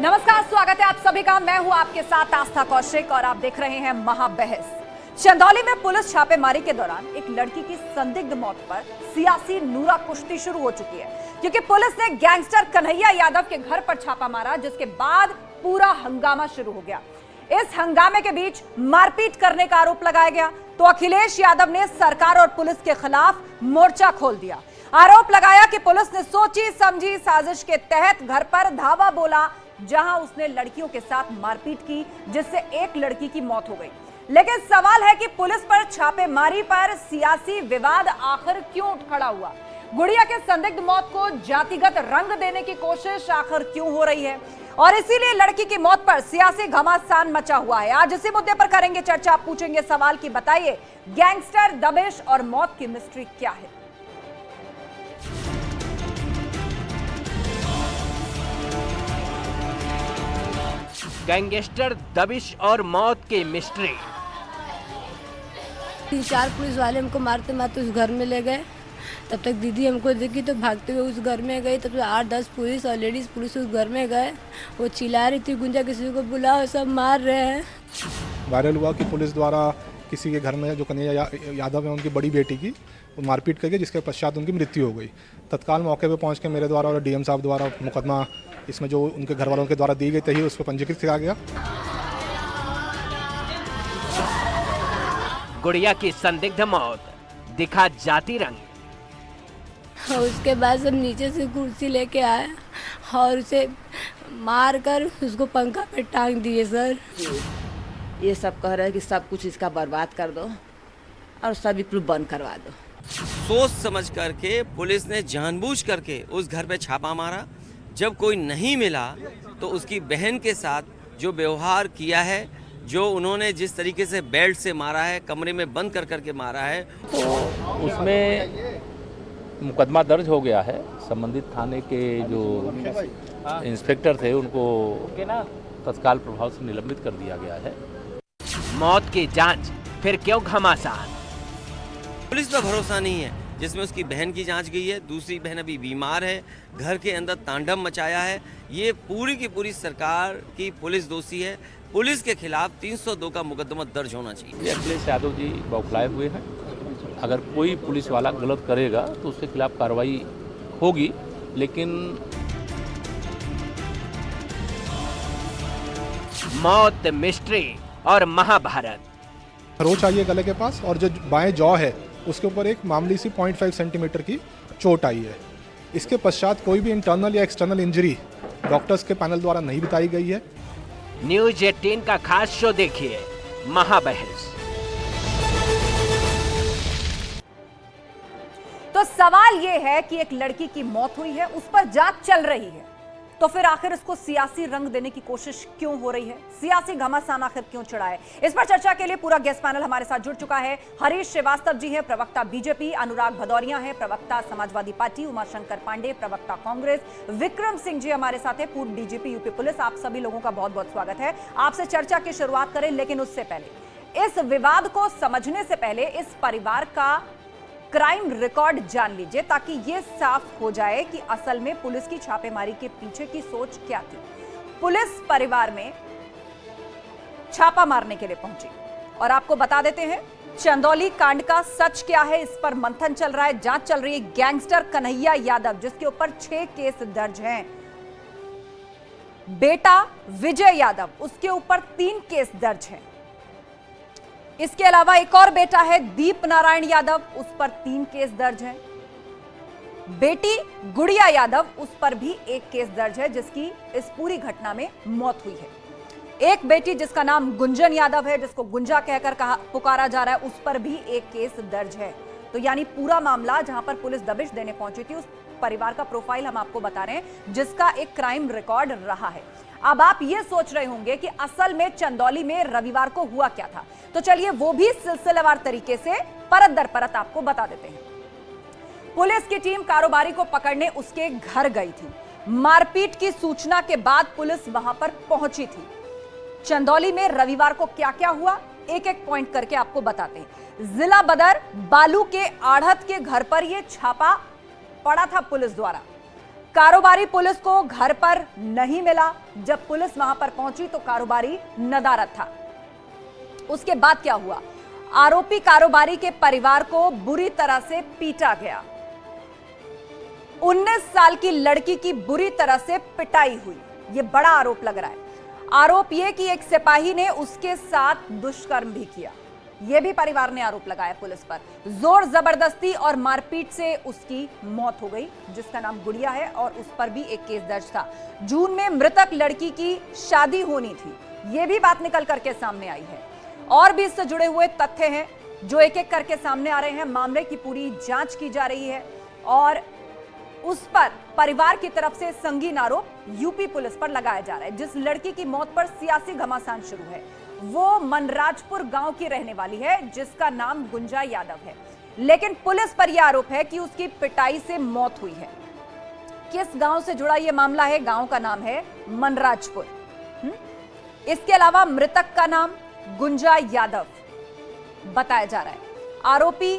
नमस्कार, स्वागत है आप सभी का। मैं हूं आपके साथ आस्था कौशिक और आप देख रहे हैं महाबहस। चंदौली में पुलिस छापेमारी के दौरान एक लड़की की संदिग्ध मौत पर सियासी नूरा कुश्ती शुरू हो चुकी है, क्योंकि पुलिस ने गैंगस्टर कन्हैया यादव के घर पर छापा मारा, जिसके बाद पूरा हंगामा शुरू हो गया। इस हंगामे के बीच मारपीट करने का आरोप लगाया गया तो अखिलेश यादव ने सरकार और पुलिस के खिलाफ मोर्चा खोल दिया। आरोप लगाया कि पुलिस ने सोची समझी साजिश के तहत घर पर धावा बोला, जहां उसने लड़कियों के साथ मारपीट की, जिससे एक लड़की की मौत हो गई। लेकिन सवाल है कि पुलिस पर छापेमारी पर सियासी विवाद आखिर क्यों उठ खड़ा हुआ? गुड़िया के संदिग्ध मौत को जातिगत रंग देने की कोशिश आखिर क्यों हो रही है? और इसीलिए लड़की की मौत पर सियासी घमासान मचा हुआ है। आज इसी मुद्दे पर करेंगे चर्चा। आप पूछेंगे सवाल कि बताइए, गैंगस्टर, दबिश और मौत की मिस्ट्री क्या है? गैंगस्टर, दबिश और मौत की मिस्ट्री। 3-4 पुलिस वाले हमको मारते मारते उस घर में ले गए। तब तक दीदी हमको देखी तो भागते हुए उस घर में गई। तब तक 8-10 पुलिस और लेडीज पुलिस उस घर में गए। वो चिल्ला रही थी, गुंजा किसी को बुलाओ, सब मार रहे हैं। वायरल हुआ कि पुलिस द्वारा किसी के घर में जो कन्हैया यादव है उनकी बड़ी बेटी की मारपीट करके, जिसके पश्चात उनकी मृत्यु हो गई। तत्काल मौके पर पहुंच के मेरे द्वारा और डीएम साहब द्वारा मुकदमा इसमें जो उनके घर वालों के द्वारा दी गई तही उस पर पंजीकृत किया गया। गुड़िया की संदिग्ध मौत, दिखा जाति रंग। और उसके बाद सब नीचे से कुर्सी लेके आए और उसे मार कर उसको पंखा पे टांग दिए। सर, ये सब कह रहे हैं कि सब कुछ इसका बर्बाद कर दो और सभी कुछ बंद करवा दो। सोच समझ करके पुलिस ने जानबूझ करके उस घर पे छापा मारा। जब कोई नहीं मिला तो उसकी बहन के साथ जो व्यवहार किया है, जो उन्होंने जिस तरीके से बेल्ट से मारा है, कमरे में बंद कर करके मारा है, उसमें मुकदमा दर्ज हो गया है। संबंधित थाने के जो इंस्पेक्टर थे उनको तत्काल प्रभाव से निलंबित कर दिया गया है। मौत की जांच फिर क्यों घमासान? पुलिस पर भरोसा नहीं है। जिसमें उसकी बहन की जांच गई है, दूसरी बहन अभी बीमार है, घर के अंदर तांडव मचाया है। ये पूरी की पूरी सरकार की पुलिस दोषी है। पुलिस के खिलाफ 302 का मुकदमा दर्ज होना चाहिए। अखिलेश यादव जी बौखलाए हुए हैं। अगर कोई पुलिस वाला गलत करेगा तो उसके खिलाफ कार्रवाई होगी, लेकिन मौत, मिस्ट्री और महाभारत। खरोच आई है गले के पास और जो बाएं जॉ है उसके ऊपर एक मामूली सी 0.5 सेंटीमीटर की चोट आई है। इसके पश्चात कोई भी इंटरनल या एक्सटर्नल इंजरी डॉक्टर्स के पैनल द्वारा नहीं बताई गई है। न्यूज 18 का खास शो देखिए, महाबहस। तो सवाल यह है कि एक लड़की की मौत हुई है, उस पर जांच चल रही है, तो फिर आखिर इसको सियासी रंग देने की कोशिश क्यों हो रही है? सियासी घमासान आखिर क्यों चढ़ा है? इस पर चर्चा के लिए पूरा गेस्ट पैनल हमारे साथ जुड़ चुका है। हरीश श्रीवास्तव जी हैं, प्रवक्ता बीजेपी, अनुराग भदौरिया हैं, प्रवक्ता समाजवादी पार्टी, उमाशंकर पांडे, प्रवक्ता कांग्रेस, विक्रम सिंह जी हमारे साथ हैं, पूर्व डीजीपी यूपी पुलिस। आप सभी लोगों का बहुत बहुत स्वागत है। आपसे चर्चा की शुरुआत करें, लेकिन उससे पहले इस विवाद को समझने से पहले इस परिवार का क्राइम रिकॉर्ड जान लीजिए, ताकि यह साफ हो जाए कि असल में पुलिस की छापेमारी के पीछे की सोच क्या थी। पुलिस परिवार में छापा मारने के लिए पहुंची और आपको बता देते हैं चंदौली कांड का सच क्या है, इस पर मंथन चल रहा है, जांच चल रही है। गैंगस्टर कन्हैया यादव, जिसके ऊपर 6 केस दर्ज हैं, बेटा विजय यादव, उसके ऊपर 3 केस दर्ज हैं। इसके अलावा एक और बेटा है दीप नारायण यादव, उस पर 3 केस दर्ज हैं। बेटी गुड़िया यादव, उस पर भी 1 केस दर्ज है, जिसकी इस पूरी घटना में मौत हुई है। एक बेटी जिसका नाम गुंजन यादव है, जिसको गुंजा कहकर पुकारा जा रहा है, उस पर भी 1 केस दर्ज है। तो यानी पूरा मामला जहां पर पुलिस दबिश देने पहुंची थी, उस परिवार का प्रोफाइल हम आपको बता रहे हैं, जिसका एक क्राइम रिकॉर्ड रहा है। अब आप ये सोच रहे होंगे कि असल में चंदौली में रविवार को हुआ क्या था, तो चलिए वो भी सिलसिलेवार तरीके से परत दर परत आपको बता देते हैं। पुलिस की टीम कारोबारी को पकड़ने उसके घर गई थी। मारपीट की सूचना के बाद पुलिस वहां पर पहुंची थी। चंदौली में रविवार को क्या क्या हुआ, एक एक पॉइंट करके आपको बताते हैं। जिला बदर बालू के आढ़त के घर पर यह छापा पड़ा था पुलिस द्वारा। कारोबारी पुलिस को घर पर नहीं मिला। जब पुलिस वहां पर पहुंची तो कारोबारी नदारद था। उसके बाद क्या हुआ? आरोपी कारोबारी के परिवार को बुरी तरह से पीटा गया। 19 साल की लड़की की बुरी तरह से पिटाई हुई। यह बड़ा आरोप लग रहा है। आरोप यह कि एक सिपाही ने उसके साथ दुष्कर्म भी किया। यह भी परिवार ने आरोप लगाया पुलिस पर। जोर जबरदस्ती और मारपीट से उसकी मौत हो गई, जिसका नाम गुड़िया है, और उस पर भी एक केस दर्ज था। जून में मृतक लड़की की शादी होनी थी। यह भी बात निकल करके सामने आई है। और भी इससे जुड़े हुए तथ्य हैं जो एक एक करके सामने आ रहे हैं। मामले की पूरी जांच की जा रही है और उस पर परिवार की तरफ से संगीन आरोप यूपी पुलिस पर लगाया जा रहा है। जिस लड़की की मौत पर सियासी घमासान शुरू है वो मनराजपुर गांव की रहने वाली है, जिसका नाम गुंजा यादव है। लेकिन पुलिस पर यह आरोप है कि उसकी पिटाई से मौत हुई है। किस गांव से जुड़ा यह मामला है? गांव का नाम है मनराजपुर। इसके अलावा मृतक का नाम गुंजा यादव बताया जा रहा है। आरोपी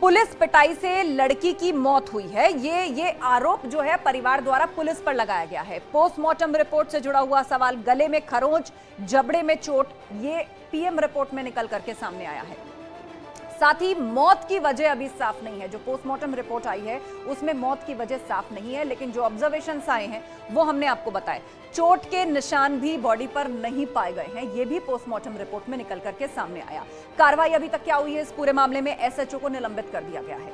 पुलिस पिटाई से लड़की की मौत हुई है, ये आरोप जो है परिवार द्वारा पुलिस पर लगाया गया है। पोस्टमार्टम रिपोर्ट से जुड़ा हुआ सवाल, गले में खरोंच, जबड़े में चोट, ये पीएम रिपोर्ट में निकल करके सामने आया है। साथ ही मौत की वजह अभी साफ नहीं है। जो पोस्टमार्टम रिपोर्ट आई है उसमें मौत की वजह साफ नहीं है, लेकिन जो ऑब्जर्वेशंस आए हैं वो हमने आपको बताए। चोट के निशान भी बॉडी पर नहीं पाए गए हैं, ये भी पोस्टमार्टम रिपोर्ट में निकल करके सामने आया। कार्रवाई अभी तक क्या हुई है? इस पूरे मामले में एसएचओ को निलंबित कर दिया गया है।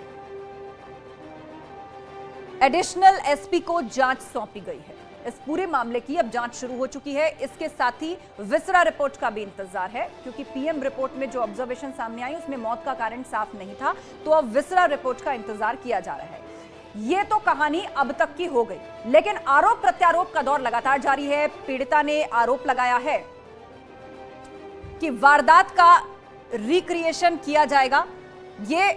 एडिशनल एसपी को जांच सौंपी गई है। इस पूरे मामले की अब जांच शुरू हो चुकी है। इसके साथ ही विसरा रिपोर्ट का भी इंतजार है, क्योंकि पीएम रिपोर्ट में जो ऑब्जर्वेशन सामने आई उसमें मौत का कारण साफ नहीं था, तो अब विसरा रिपोर्ट का इंतजार किया जा रहा है। ये तो कहानी अब तक की हो गई, लेकिन आरोप प्रत्यारोप का दौर लगातार जारी है। पीड़िता ने आरोप लगाया है कि वारदात का रिक्रिएशन किया जाएगा, ये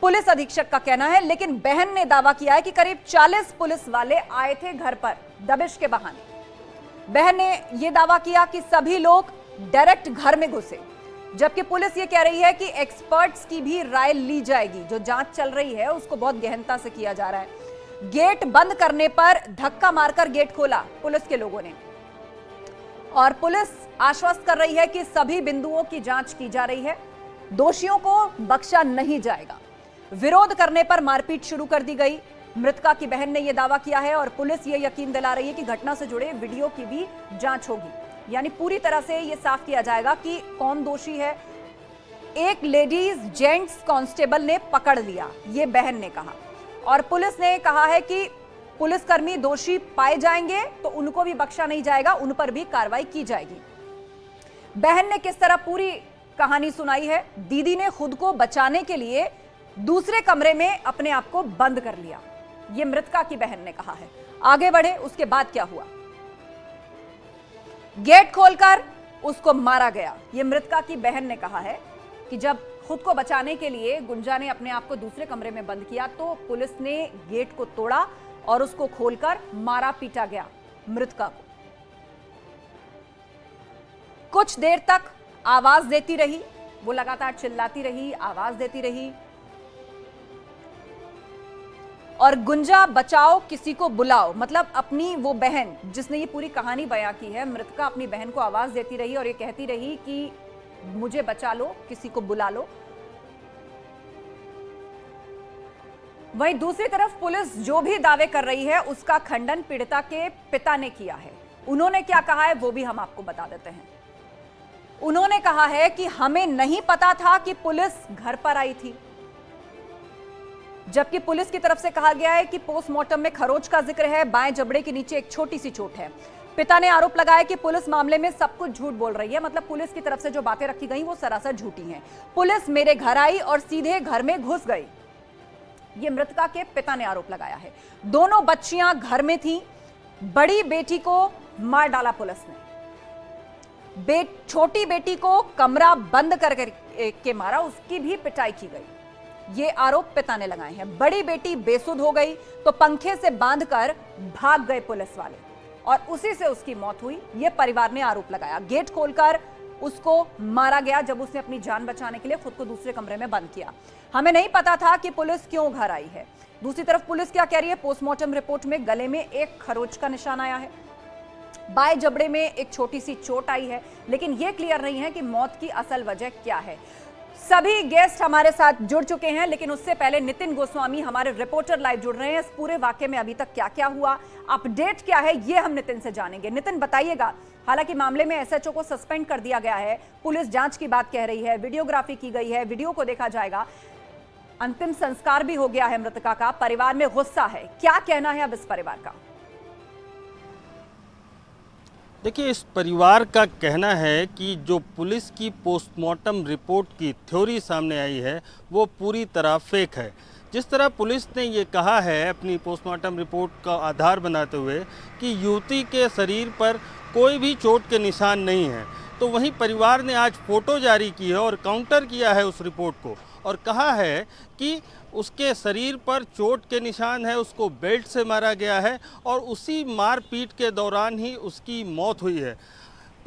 पुलिस अधीक्षक का कहना है। लेकिन बहन ने दावा किया है कि करीब 40 पुलिस वाले आए थे घर पर दबिश के बहाने। बहन ने यह दावा किया कि सभी लोग डायरेक्ट घर में घुसे, जबकि पुलिस ये कह रही है कि एक्सपर्ट्स की भी राय ली जाएगी। जो जांच चल रही है उसको बहुत गहनता से किया जा रहा है। गेट बंद करने पर धक्का मारकर गेट खोला पुलिस के लोगों ने, और पुलिस आश्वस्त कर रही है कि सभी बिंदुओं की जांच की जा रही है, दोषियों को बख्शा नहीं जाएगा। विरोध करने पर मारपीट शुरू कर दी गई। मृतका की बहन ने यह दावा किया है और पुलिस ये यकीन दिला रही है कि घटना से जुड़े वीडियो की भी जांच होगी। यानी पूरी तरह से यह साफ किया जाएगा कि कौन दोषी है। एक लेडीज जेंट्स कांस्टेबल ने पकड़ लिया, ये बहन ने कहा, और पुलिस ने कहा है कि पुलिसकर्मी दोषी पाए जाएंगे तो उनको भी बख्शा नहीं जाएगा, उन पर भी कार्रवाई की जाएगी। बहन ने किस तरह पूरी कहानी सुनाई है? दीदी ने खुद को बचाने के लिए दूसरे कमरे में अपने आप को बंद कर लिया, यह मृतका की बहन ने कहा है। आगे बढ़े, उसके बाद क्या हुआ? गेट खोलकर उसको मारा गया। यह मृतका की बहन ने कहा है कि जब खुद को बचाने के लिए गुंजा ने अपने आप को दूसरे कमरे में बंद किया तो पुलिस ने गेट को तोड़ा और उसको खोलकर मारा पीटा गया मृतका को। कुछ देर तक आवाज देती रही, वो लगातार चिल्लाती रही, आवाज देती रही, और गुंजा बचाओ, किसी को बुलाओ, मतलब अपनी वो बहन जिसने ये पूरी कहानी बयां की है, मृतका अपनी बहन को आवाज देती रही और ये कहती रही कि मुझे बचा लो, किसी को बुला लो। वहीं दूसरी तरफ पुलिस जो भी दावे कर रही है उसका खंडन पीड़िता के पिता ने किया है। उन्होंने क्या कहा है वो भी हम आपको बता देते हैं। उन्होंने कहा है कि हमें नहीं पता था कि पुलिस घर पर आई थी, जबकि पुलिस की तरफ से कहा गया है कि पोस्टमार्टम में खरोंच का जिक्र है, बाएं जबड़े के नीचे एक छोटी सी चोट है। पिता ने आरोप लगाया कि पुलिस मामले में सब कुछ झूठ बोल रही है, मतलब पुलिस की तरफ से जो बातें रखी गई वो सरासर झूठी हैं। पुलिस मेरे घर आई और सीधे घर में घुस गई, ये मृतका के पिता ने आरोप लगाया है। दोनों बच्चियां घर में थीं, बड़ी बेटी को मार डाला पुलिस ने, छोटी बेटी को कमरा बंद करके मारा, उसकी भी पिटाई की गई, ये आरोप पिता ने लगाए हैं। बड़ी बेटी बेसुध हो गई तो पंखे से बांधकर भाग गए पुलिस वाले और उसी से उसकी मौत हुई, ये परिवार ने आरोप लगाया। गेट खोलकर उसको मारा गया जब उसने अपनी जान बचाने के लिए खुद को दूसरे कमरे में बंद किया। हमें नहीं पता था कि पुलिस क्यों घर आई है। दूसरी तरफ पुलिस क्या कह रही है? पोस्टमार्टम रिपोर्ट में गले में एक खरोच का निशान आया है, बाएं जबड़े में एक छोटी सी चोट आई है, लेकिन यह क्लियर नहीं है कि मौत की असल वजह क्या है। सभी गेस्ट हमारे साथ जुड़ चुके हैं, लेकिन उससे पहले नितिन गोस्वामी हमारे रिपोर्टर लाइव जुड़ रहे हैं। इस पूरे वाकये में अभी तक क्या क्या हुआ, अपडेट क्या है, ये हम नितिन से जानेंगे। नितिन बताइएगा, हालांकि मामले में एसएचओ को सस्पेंड कर दिया गया है, पुलिस जांच की बात कह रही है, वीडियोग्राफी की गई है, वीडियो को देखा जाएगा, अंतिम संस्कार भी हो गया है मृतका का, परिवार में गुस्सा है, क्या कहना है अब इस परिवार का? देखिए, इस परिवार का कहना है कि जो पुलिस की पोस्टमार्टम रिपोर्ट की थ्योरी सामने आई है वो पूरी तरह फेक है। जिस तरह पुलिस ने ये कहा है अपनी पोस्टमार्टम रिपोर्ट का आधार बनाते हुए कि युवती के शरीर पर कोई भी चोट के निशान नहीं है, तो वहीं परिवार ने आज फोटो जारी की है और काउंटर किया है उस रिपोर्ट को और कहा है कि उसके शरीर पर चोट के निशान है, उसको बेल्ट से मारा गया है और उसी मारपीट के दौरान ही उसकी मौत हुई है।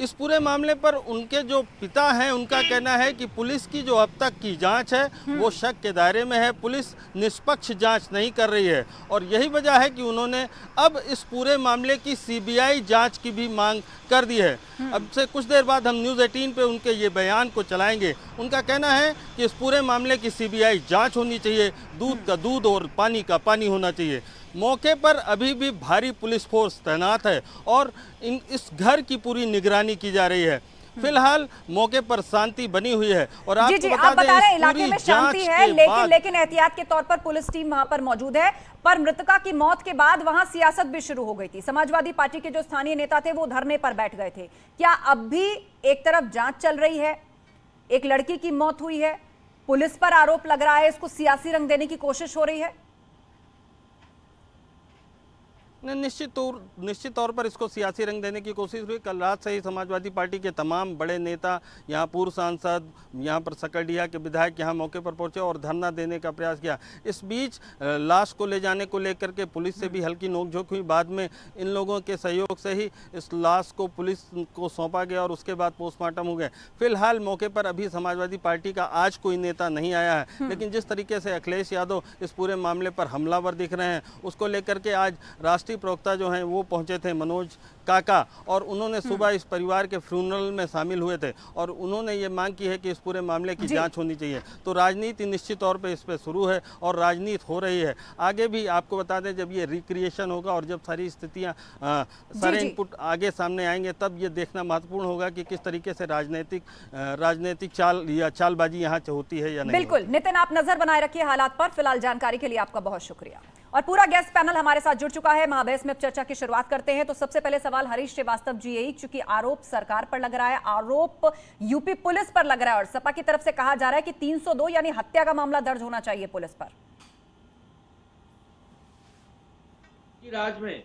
इस पूरे मामले पर उनके जो पिता हैं उनका कहना है कि पुलिस की जो अब तक की जांच है वो शक के दायरे में है, पुलिस निष्पक्ष जांच नहीं कर रही है और यही वजह है कि उन्होंने अब इस पूरे मामले की सीबीआई जांच की भी मांग कर दी है। अब से कुछ देर बाद हम न्यूज़ 18 पे उनके ये बयान को चलाएंगे। उनका कहना है कि इस पूरे मामले की सीबीआई जांच होनी चाहिए, दूध का दूध और पानी का पानी होना चाहिए। मौके पर अभी भी भारी पुलिस फोर्स तैनात है और इस घर की पूरी निगरानी की जा रही है। फिलहाल मौके पर शांति बनी हुई है और जी जी, आप बता रहे हैं इलाके में शांति है, लेकिन एहतियात के तौर पर पुलिस टीम वहां पर मौजूद है। पर मृतका की मौत के बाद वहां सियासत भी शुरू हो गई थी। समाजवादी पार्टी के जो स्थानीय नेता थे वो धरने पर बैठ गए थे। क्या अब भी एक तरफ जांच चल रही है, एक लड़की की मौत हुई है, पुलिस पर आरोप लग रहा है, इसको सियासी रंग देने की कोशिश हो रही है? निश्चित तौर पर इसको सियासी रंग देने की कोशिश हुई। कल रात से ही समाजवादी पार्टी के तमाम बड़े नेता, यहाँ पूर्व सांसद, यहाँ पर सकरडिया के विधायक यहाँ मौके पर पहुंचे और धरना देने का प्रयास किया। इस बीच लाश को ले जाने को लेकर के पुलिस से भी हल्की नोकझोंक हुई। बाद में इन लोगों के सहयोग से ही इस लाश को पुलिस को सौंपा गया और उसके बाद पोस्टमार्टम हो गया। फिलहाल मौके पर अभी समाजवादी पार्टी का आज कोई नेता नहीं आया है, लेकिन जिस तरीके से अखिलेश यादव इस पूरे मामले पर हमलावर दिख रहे हैं उसको लेकर के आज राष्ट्रीय प्रवक्ता जो हैं वो पहुंचे थे, मनोज काका, और उन्होंने सुबह इस परिवार के फ्यूनरल में शामिल हुए थे और उन्होंने ये मांग की है कि इस पूरे मामले की जांच होनी चाहिए। तो राजनीति निश्चित तौर पे इस पे शुरू है और राजनीति हो रही है। आगे भी आपको बता दें, जब ये रिक्रिएशन होगा और जब सारी स्थितियां, सारे इनपुट आगे सामने आएंगे, तब ये देखना महत्वपूर्ण होगा कि किस तरीके से राजनीतिक चाल या चालबाजी यहाँ होती है या नहीं। बिल्कुल नितिन, आप नजर बनाए रखिए हालात पर। फिलहाल जानकारी के लिए आपका बहुत शुक्रिया। और पूरा गेस्ट पैनल हमारे साथ जुड़ चुका है। महाबहस में चर्चा की शुरुआत करते हैं। तो सबसे पहले सवाल हरीश श्रीवास्तव जी, यही चूंकि आरोप सरकार पर लग रहा है, आरोप यूपी पुलिस पर लग रहा है और सपा की तरफ से कहा जा रहा है कि 302 यानी हत्या का मामला दर्ज होना चाहिए पुलिस पर। राज में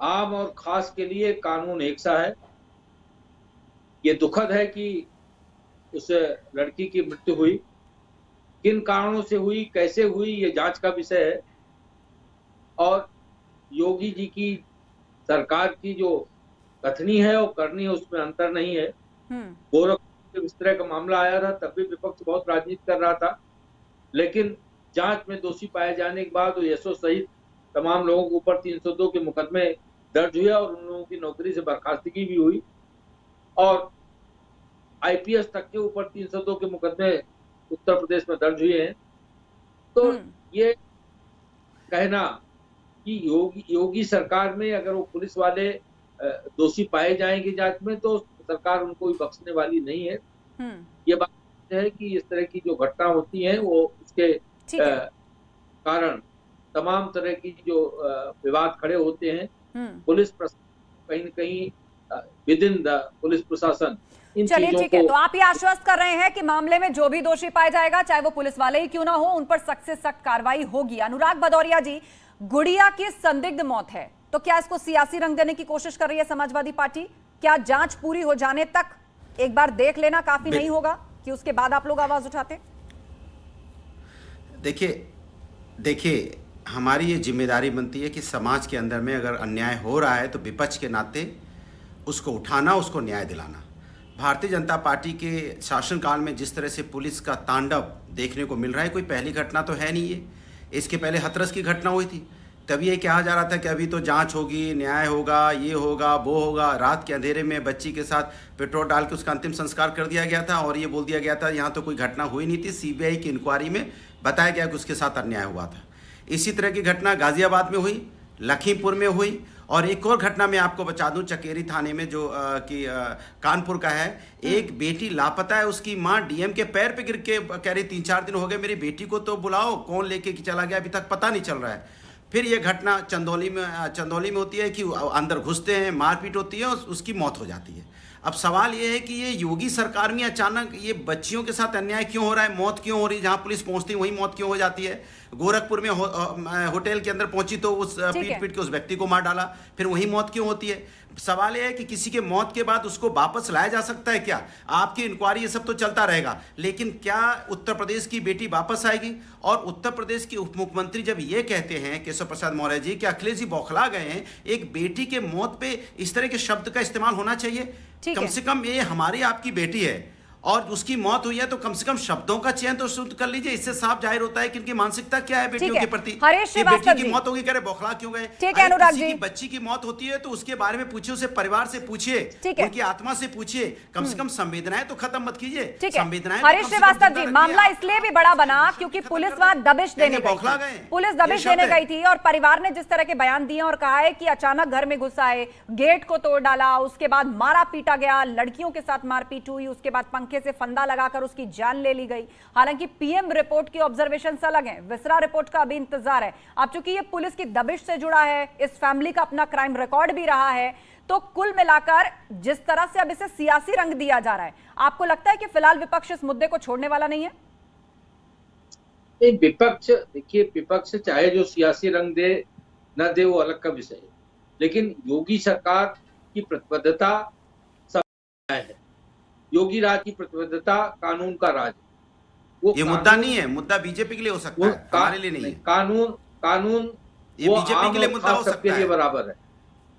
आम और खास के लिए कानून एक सा है। ये दुखद है कि उस लड़की की मृत्यु हुई, किन कारणों से हुई, कैसे हुई, ये जांच का विषय है। और योगी जी की सरकार की जो कथनी है और करनी है उसमें अंतर नहीं है। गोरखपुर इस तरह का मामला आया था तब भी विपक्ष बहुत राजनीति कर रहा था, लेकिन जांच में दोषी पाए जाने के बाद यशो सहित तमाम लोगों के ऊपर 302 के मुकदमे दर्ज हुए और उन लोगों की नौकरी से बर्खास्तगी भी हुई और आईपीएस तक के ऊपर 302 के मुकदमे उत्तर प्रदेश में दर्ज हुए हैं। तो ये कहना कि योगी सरकार में अगर वो पुलिस वाले दोषी पाए जाएंगे जांच में तो सरकार उनको भी बख्शने वाली नहीं है। ये बात है कि इस तरह की जो घटना होती है वो उसके कारण तमाम तरह की जो विवाद खड़े होते हैं। पुलिस कहीं न कहीं विद इन द पुलिस प्रशासन। चलिए ठीक है, तो आप ये आश्वस्त कर रहे हैं कि मामले में जो भी दोषी पाया जाएगा, चाहे वो पुलिस वाले ही क्यों ना हो, उन पर सख्त से सख्त कार्रवाई होगी। अनुराग भदौरिया जी, गुड़िया की संदिग्ध मौत है, तो क्या इसको सियासी रंग देने की कोशिश कर रही है समाजवादी पार्टी? क्या जांच पूरी हो जाने तक एक बार देख लेना काफी नहीं होगा कि उसके बाद आप लोग आवाज उठाते? देखिए हमारी ये जिम्मेदारी बनती है कि समाज के अंदर में अगर अन्याय हो रहा है तो विपक्ष के नाते उसको उठाना, उसको न्याय दिलाना। भारतीय जनता पार्टी के शासनकाल में जिस तरह से पुलिस का तांडव देखने को मिल रहा है, कोई पहली घटना तो है नहीं। इसके पहले हाथरस की घटना हुई थी, तब ये कहा जा रहा था कि अभी तो जांच होगी, न्याय होगा, ये होगा, वो होगा। रात के अंधेरे में बच्ची के साथ पेट्रोल डाल के उसका अंतिम संस्कार कर दिया गया था और ये बोल दिया गया था यहाँ तो कोई घटना हुई नहीं थी। सीबीआई की इंक्वायरी में बताया गया कि उसके साथ अन्याय हुआ था। इसी तरह की घटना गाजियाबाद में हुई, लखीमपुर में हुई, और एक और घटना मैं आपको बता दूं चकेरी थाने में जो कानपुर का है। एक बेटी लापता है, उसकी माँ डीएम के पैर पे गिर के कह रही 3-4 दिन हो गए, मेरी बेटी को तो बुलाओ, कौन लेके चला गया अभी तक पता नहीं चल रहा है। फिर ये घटना चंदौली में होती है कि अंदर घुसते हैं, मारपीट होती है और उसकी मौत हो जाती है। अब सवाल ये है कि ये योगी सरकार में अचानक ये बच्चियों के साथ अन्याय क्यों हो रहा है, मौत क्यों हो रही है? जहाँ पुलिस पहुंचती है वहीं मौत क्यों हो जाती है? गोरखपुर में होटल के अंदर पहुंची तो उस पीट के उस व्यक्ति को मार डाला, फिर वहीं मौत क्यों होती है? सवाल यह है कि किसी के मौत के बाद उसको वापस लाया जा सकता है क्या? आपकी इंक्वायरी ये सब तो चलता रहेगा, लेकिन क्या उत्तर प्रदेश की बेटी वापस आएगी? और उत्तर प्रदेश के उप मुख्यमंत्री जब ये कहते हैं केशव प्रसाद मौर्य जी कि अखिलेश जी बौखला गए हैं, एक बेटी के मौत पे इस तरह के शब्द का इस्तेमाल होना चाहिए? कम से कम ये हमारी आपकी बेटी है और उसकी मौत हुई है तो कम से कम शब्दों का चयन तो शुद्ध कर लीजिए। इससे साफ जाहिर होता है कि इनकी मानसिकता क्या है बेटियों के प्रति। बेटी की मौत होगी, कह रहे बौखला क्यों गए? किसी की बच्ची की मौत होती है तो उसके बारे में पूछिए, उसे परिवार से पूछिए, उनकी आत्मा से पूछिए, कम से कम संवेदनाएं तो खत्म मत कीजिए। संवेदनाएं। हरीश श्रीवास्तव जी, मामला इसलिए भी बड़ा बना क्योंकि पुलिस वहां दबिश देने गई थी और परिवार ने जिस तरह के बयान दिए और कहा है कि अचानक घर में घुस आए, गेट को तोड़ डाला, उसके बाद मारा पीटा गया, लड़कियों के साथ मारपीट हुई, उसके बाद पंखे से फंदा लगाकर उसकी जान ले ली गई। हालांकि पीएम रिपोर्ट की ऑब्जर्वेशन अलग है, विसरा रिपोर्ट का अभी इंतजार है। अब चूंकि ये पुलिस की दबिश से जुड़ा है, इस फैमिली का अपना क्राइम रिकॉर्ड भी रहा है, तो कुल मिलाकर जिस तरह से अब इसे सियासी रंग दिया जा रहा है, आपको लगता है कि फिलहाल विपक्ष इस मुद्दे को छोड़ने वाला नहीं है? विपक्ष, देखिए विपक्ष चाहे जो सियासी रंग दे न दे वो अलग का विषय है, लेकिन योगी सरकार की प्रतिबद्धता सब है। योगी राज की प्रतिबद्धता कानून का राज है। वो ये मुद्दा नहीं है, मुद्दा बीजेपी के लिए हो सकता है, हमारे लिए नहीं है। कानून ये बीजेपी के लिए मुद्दा हो सकता है, बराबर है।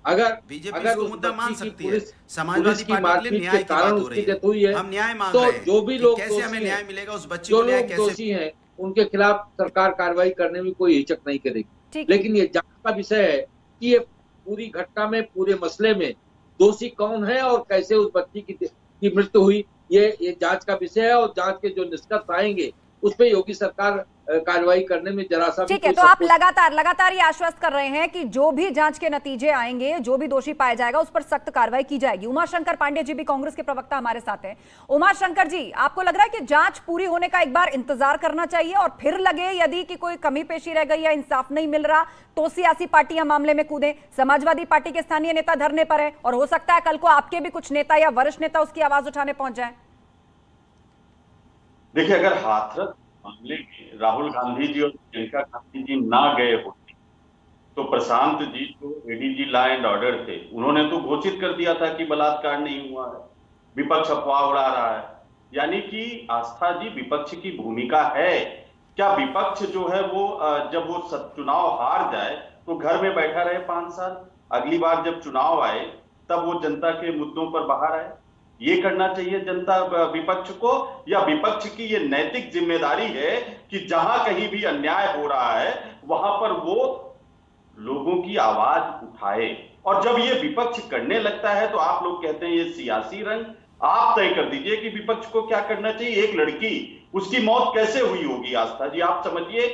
अगर बीजेपी इसको मुद्दा मान सकती है, समाजवादी पार्टी के लिए न्याय की बात हो रही है, हम न्याय मांग रहे हैं, जो भी लोग कैसे हमें न्याय मिलेगा उस बच्चे को, न्याय कैसे? दोषी हैं उनके खिलाफ सरकार कार्रवाई करने में कोई हिचक नहीं करेगी, लेकिन ये जांच का विषय है कि ये पूरी घटना में, पूरे मसले में दोषी कौन है और कैसे उस बच्ची की मृत्यु हुई, ये जांच का विषय है। और जांच के जो निष्कर्ष आएंगे उस पे योगी सरकार कार्रवाई करने में जरा सा भी। ठीक है, तो आप लगातार ये आश्वस्त कर रहे हैं कि जो भी जांच के नतीजे आएंगे, जो भी दोषी पाया जाएगा उस पर सख्त कार्रवाई की जाएगी। उमाशंकर पांडे जी भी कांग्रेस के प्रवक्ता हमारे साथ हैं। उमाशंकर जी, आपको लग रहा है कि जांच पूरी होने का एक बार इंतजार करना चाहिए और फिर लगे यदि कि कोई कमी पेशी रह गई या इंसाफ नहीं मिल रहा तो सियासी पार्टियां मामले में कूदें? समाजवादी पार्टी के स्थानीय नेता धरने पर है और हो सकता है कल को आपके भी कुछ नेता या वरिष्ठ नेता उसकी आवाज उठाने पहुंच जाए। देखिए, अगर हाथरस मामले में राहुल गांधी जी और प्रियंका गांधी जी ना गए होते तो प्रशांत जी जो एडीजी लॉ एंड ऑर्डर थे, उन्होंने तो घोषित कर दिया था कि बलात्कार नहीं हुआ है, विपक्ष अफवाह उड़ा रहा है। यानी कि आस्था जी, विपक्ष की भूमिका है क्या? विपक्ष जो है वो जब वो चुनाव हार जाए तो घर में बैठा रहे 5 साल, अगली बार जब चुनाव आए तब वो जनता के मुद्दों पर बाहर आए? ये करना चाहिए जनता विपक्ष को, या विपक्ष की ये नैतिक जिम्मेदारी है कि जहां कहीं भी अन्याय हो रहा है वहां पर वो लोगों की आवाज उठाए? और जब ये विपक्ष करने लगता है तो आप लोग कहते हैं ये सियासी रंग। आप तय कर दीजिए कि विपक्ष को क्या करना चाहिए। एक लड़की, उसकी मौत कैसे हुई होगी आस्था जी? आप समझिए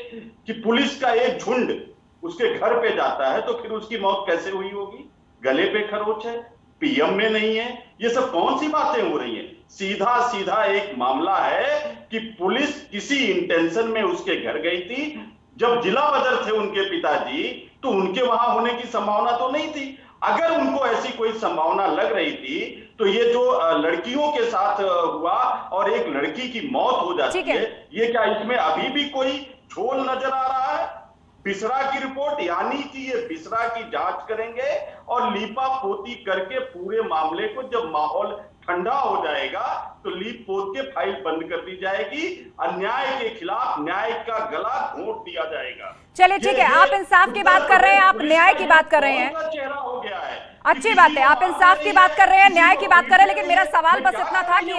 कि पुलिस का एक झुंड उसके घर पे जाता है तो फिर उसकी मौत कैसे हुई होगी? गले पे खरोच है, पीएम में नहीं है, ये सब कौन सी बातें हो रही हैं? सीधा सीधा एक मामला है कि पुलिस किसी इंटेंशन में उसके घर गई थी। जब जिला वजर थे उनके पिताजी तो उनके वहां होने की संभावना तो नहीं थी। अगर उनको ऐसी कोई संभावना लग रही थी तो ये जो लड़कियों के साथ हुआ और एक लड़की की मौत हो जाती है, ये क्या इसमें अभी भी कोई झोल नजर आ रहा है? बिसरा की रिपोर्ट, यानी कि ये बिसरा की जांच करेंगे और लीपा पोती करके पूरे मामले को, जब माहौल ठंडा हो जाएगा तो लीप पोत के फाइल बंद कर दी जाएगी, अन्याय के खिलाफ न्याय का गला घोंट दिया जाएगा। चलिए ठीक है, आप इंसाफ की बात कर रहे हैं, आप न्याय की बात कर रहे हैं। चेहरा हो गया है। अच्छी बात है, आप इंसाफ की बात कर रहे हैं, न्याय की बात कर रहे हैं, लेकिन मेरा सवाल बस इतना था कि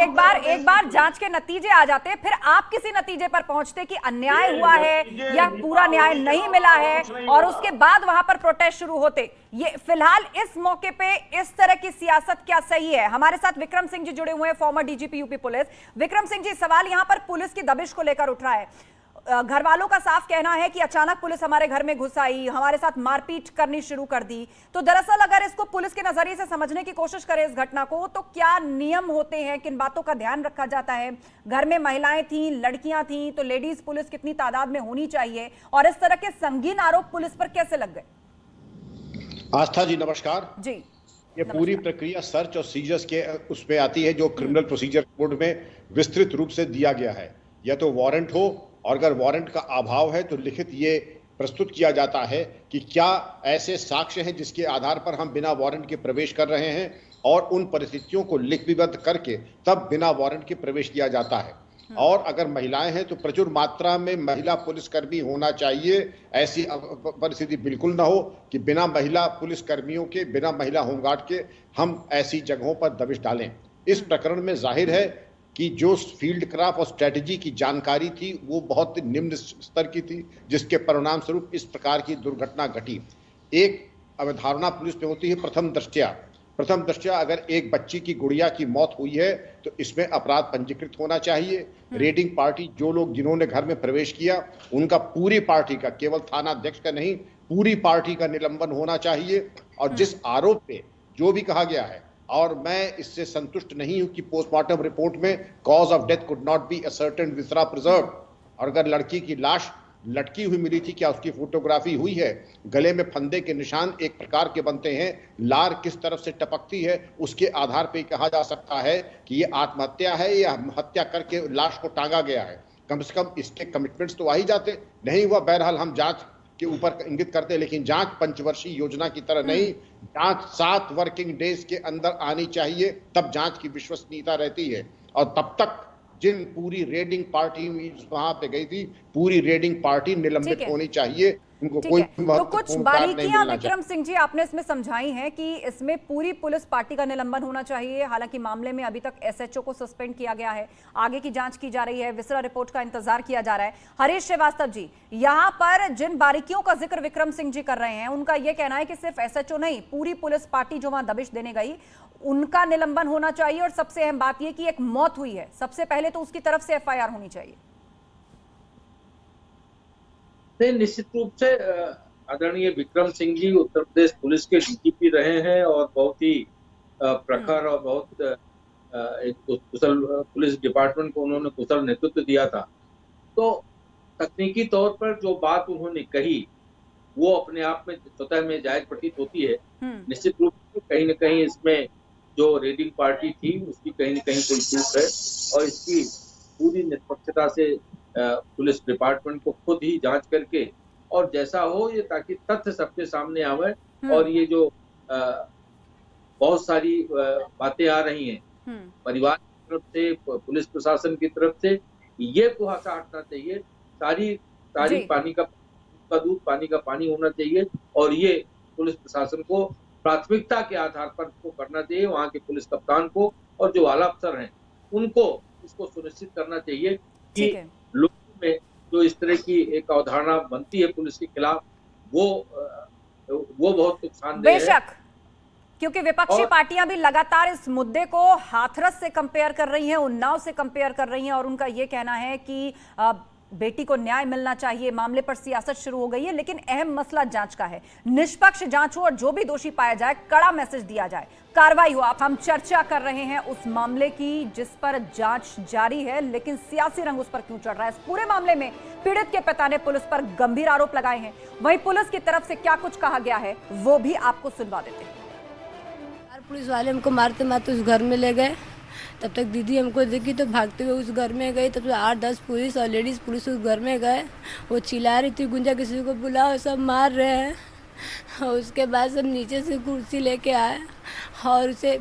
एक बार जांच के नतीजे आ जाते, फिर आप किसी नतीजे पर पहुंचते कि अन्याय हुआ है या पूरा न्याय नहीं मिला है, और उसके बाद वहां पर प्रोटेस्ट शुरू होते। ये फिलहाल इस मौके पे इस तरह की सियासत क्या सही है? हमारे साथ विक्रम सिंह जी जुड़े हुए हैं, former DGP UP police. Vikram Singh ji, सवाल यहां पर पुलिस की दबिश को लेकर उठ रहा है। घर वालों का साफ कहना है कि अचानक पुलिस हमारे घर में घुस आई, हमारे साथ मारपीट करनी शुरू कर दी। तो दरअसल अगर इसको पुलिस के नजरिए से समझने की कोशिश करें इस घटना को, तो क्या नियम होते हैं, किन बातों का ध्यान रखा जाता है? घर में महिलाएं थीं, लड़कियां थीं, तो लेडीज पुलिस कितनी तादाद में होनी चाहिए, और इस तरह के संगीन आरोप पुलिस पर कैसे लग गए? आस्था जी नमस्कार जी। ये पूरी प्रक्रिया सर्च और सीजर्स के उसमें आती है, जो क्रिमिनल प्रोसीजर कोड में विस्तृत रूप से दिया गया है। या तो वारंट हो, और अगर वारंट का अभाव है तो लिखित ये प्रस्तुत किया जाता है कि क्या ऐसे साक्ष्य हैं जिसके आधार पर हम बिना वारंट के प्रवेश कर रहे हैं, और उन परिस्थितियों को लिपिबद्ध करके तब बिना वारंट के प्रवेश किया जाता है। और अगर महिलाएं हैं तो प्रचुर मात्रा में महिला पुलिसकर्मी होना चाहिए। ऐसी परिस्थिति बिल्कुल ना हो कि बिना महिला पुलिसकर्मियों के, बिना महिला होमगार्ड के हम ऐसी जगहों पर दबिश डालें। इस प्रकरण में जाहिर है कि जो फील्ड क्राफ्ट और स्ट्रेटजी की जानकारी थी वो बहुत निम्न स्तर की थी, जिसके परिणाम स्वरूप इस प्रकार की दुर्घटना घटी। एक अवधारणा पुलिस में होती है प्रथम दृष्टया अगर एक बच्ची की गुड़िया की मौत हुई है तो इसमें अपराध पंजीकृत होना चाहिए। रेडिंग पार्टी जो लोग जिन्होंने घर में प्रवेश किया उनका पूरी पार्टी का, केवल थाना अध्यक्ष का नहीं, पूरी पार्टी का निलंबन होना चाहिए। और जिस आरोप पे जो भी कहा गया है, और मैं इससे संतुष्ट नहीं हूं कि पोस्टमार्टम रिपोर्ट में cause of death could not be ascertain viscera preserve. और अगर लड़की की लाश लटकी हुई मिली थी, क्या उसकी फोटोग्राफी हुई है? गले में फंदे के निशान एक प्रकार के बनते हैं, लार किस तरफ से टपकती है उसके आधार पर कहा जा सकता है कि ये आत्महत्या है या हत्या करके लाश को टांगा गया है। कम से कम इसके कमिटमेंट्स तो आ ही जाते। नहीं हुआ, बहरहाल हम जांच के ऊपर इंगित करते हैं, लेकिन जांच पंचवर्षीय योजना की तरह नहीं, जांच 7 वर्किंग डेज के अंदर आनी चाहिए, तब जांच की विश्वसनीयता रहती है। और तब तक जिन पूरी रेडिंग पार्टी वहां पे गई थी, पूरी रेडिंग पार्टी निलंबित होनी चाहिए, उनको कोई तो कुछ बारीकियां विक्रम सिंह जी आपने इसमें समझाई हैं कि इसमें पूरी पुलिस पार्टी का निलंबन होना चाहिए। हालांकि मामले में अभी तक एसएचओ को सस्पेंड किया गया है, आगे की जांच की जा रही है, विसरा रिपोर्ट का इंतजार किया जा रहा है। हरीश श्रीवास्तव जी, यहाँ पर जिन बारीकियों का जिक्र विक्रम सिंह जी कर रहे हैं, उनका यह कहना है कि सिर्फ एसएचओ नहीं, पूरी पुलिस पार्टी जो वहां दबिश देने गई उनका निलंबन होना चाहिए। और सबसे अहम बात यह कि एक मौत हुई है, सबसे पहले तो उसकी तरफ से एफआईआर होनी चाहिए। निश्चित रूप से आदरणीय विक्रम सिंह जी उत्तर प्रदेश पुलिस के डीजीपी रहे हैं और बहुत ही प्रखर और बहुत एक कुशल पुलिस डिपार्टमेंट को उन्होंने कुशल नेतृत्व दिया था। तो तकनीकी तौर पर जो बात उन्होंने कही वो अपने आप में स्वतः में जायज प्रतीत होती है। निश्चित रूप से कहीं न कहीं इसमें जो रेडिंग पार्टी थी उसकी कहीं न कहीं कोई चूक है, और इसकी पूरी निष्पक्षता से पुलिस डिपार्टमेंट को खुद ही जांच करके, और जैसा हो ये, ताकि तथ्य सबके सामने आवे। और ये जो बहुत सारी बातें आ रही हैं परिवार की तरफ से, पुलिस प्रशासन की तरफ से, ये कुहासा हटना चाहिए। सारी पानी का दूध, पानी का पानी होना चाहिए, और ये पुलिस प्रशासन को प्राथमिकता के आधार पर को करना चाहिए। वहाँ के पुलिस कप्तान को और जो आला अफसर हैं उनको इसको सुनिश्चित करना चाहिए कि लोगों में जो इस तरह की एक अवधारणा बनती है पुलिस के खिलाफ, वो बहुत नुकसानदेह है। बेशक, क्योंकि विपक्षी पार्टियां भी लगातार इस मुद्दे को हाथरस से कंपेयर कर रही हैं, उन्नाव से कंपेयर कर रही हैं, और उनका ये कहना है कि बेटी को न्याय मिलना चाहिए। मामले पर सियासत शुरू हो गई है, लेकिन अहम मसला जांच का है। निष्पक्ष जांच हो और जो भी दोषी पाया जाए कड़ा मैसेज दिया जाए, कार्रवाई हो। हम चर्चा कर रहे हैं उस मामले की जिस पर जांच जारी है, लेकिन सियासी रंग उस पर क्यों चढ़ रहा है? इस पूरे मामले में पीड़ित के पिता ने पुलिस पर गंभीर आरोप लगाए हैं। वहीं पुलिस की तरफ से क्या कुछ कहा गया है वो भी आपको सुनवा देते हैं। पुलिस वाले हमको मारते मारते उस घर में ले गए। तब तक दीदी हमको देखी तो भागते हुए उस घर में गई। तब तक 8-10 पुलिस और लेडीज़ पुलिस उस घर में गए। वो चिल्ला रही थी, गुंजा किसी को बुलाओ, सब मार रहे हैं। और उसके बाद सब नीचे से कुर्सी लेके आए और उसे